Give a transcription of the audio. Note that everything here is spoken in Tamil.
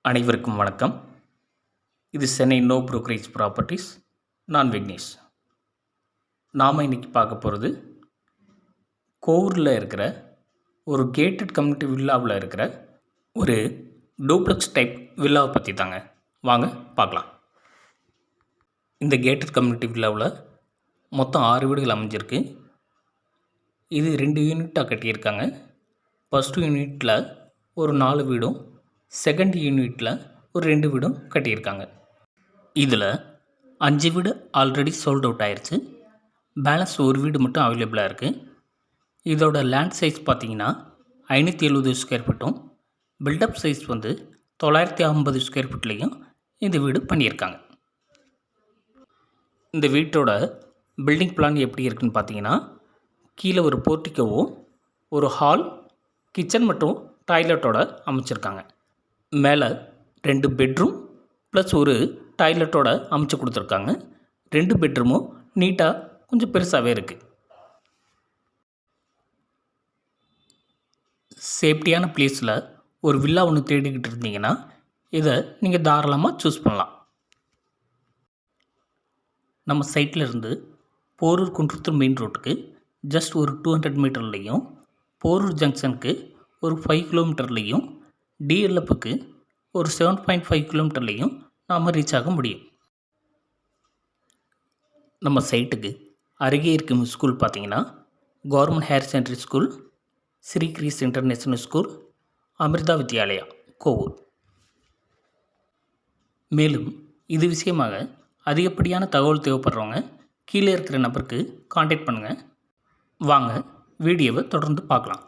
அனைவருக்கும் வணக்கம். இது சென்னை நோ புரோக்கரேஜ் ப்ராப்பர்ட்டிஸ். நான் விக்னேஷ். நாம் இன்றைக்கி பார்க்க போகிறது கோவூரில் இருக்கிற ஒரு கேட்டட் கம்யூனிட்டி வில்லாவில் இருக்கிற ஒரு டூப்ளக்ஸ் டைப் வில்லாவை பற்றி தாங்க. வாங்க பார்க்கலாம். இந்த கேட்டட் கம்யூனிட்டி வில்லாவில் மொத்தம் 6 வீடுகள் அமைஞ்சிருக்கு. இது 2 யூனிட்டாக கட்டியிருக்காங்க. ஃபஸ்ட்டு யூனிட்டில் ஒரு 4 வீடும், செகண்ட் யூனிட்டில் ஒரு 2 வீடும் கட்டியிருக்காங்க. இதில் 5 வீடு ஆல்ரெடி சோல்ட் அவுட் ஆயிடுச்சு. பேலன்ஸ் ஒரு வீடு மட்டும் அவைலபிளாக இருக்குது. இதோட லேண்ட் சைஸ் பார்த்திங்கன்னா 570 ஸ்கொயர் ஃபீட்டும், பில்டப் சைஸ் 950 ஸ்கொயர் ஃபீட்லேயும் இந்த வீடு பண்ணியிருக்காங்க. இந்த வீட்டோட பில்டிங் பிளான் எப்படி இருக்குதுன்னு பார்த்தீங்கன்னா, கீழே ஒரு போர்ட்டிக்கோவும், ஒரு ஹால், கிச்சன் மற்றும் டாய்லெட்டோட அமைச்சிருக்காங்க. மேலே 2 பெட்ரூம் ப்ளஸ் ஒரு டாய்லெட்டோட அமைச்சு கொடுத்துருக்காங்க. 2 பெட்ரூமும் நீட்டாக கொஞ்சம் பெருசாகவே இருக்குது. சேஃப்டியான பிளேஸில் ஒரு வில்லா ஒன்று தேடிக்கிட்டு இருந்தீங்கன்னா இதை நீங்கள் தாராளமாக சூஸ் பண்ணலாம். நம்ம சைட்டில் இருந்து போரூர் குன்றத்தூர் மெயின் ரோட்டுக்கு ஜஸ்ட் ஒரு 200 மீட்டர்லேயும், போரூர் ஜங்ஷனுக்கு ஒரு 5 கிலோமீட்டர்லேயும், டிஎல்எஃப்க்கு ஒரு 7.5 கிலோமீட்டர்லேயும் நாம் ரீச் ஆக முடியும். நம்ம சைட்டுக்கு அருகே இருக்கும் ஸ்கூல் பார்த்திங்கன்னா government higher secondary school, Sri கிரீஸ் இன்டர்நேஷ்னல் ஸ்கூல், அமிர்தா வித்யாலயா, கோவூர். மேலும் இது விஷயமாக அதிகப்படியான தகவல் தேவைப்படுறவங்க கீழே இருக்கிற நம்பருக்கு கான்டாக்ட் பண்ணுங்கள். வாங்க வீடியோவை தொடர்ந்து பார்க்கலாம்.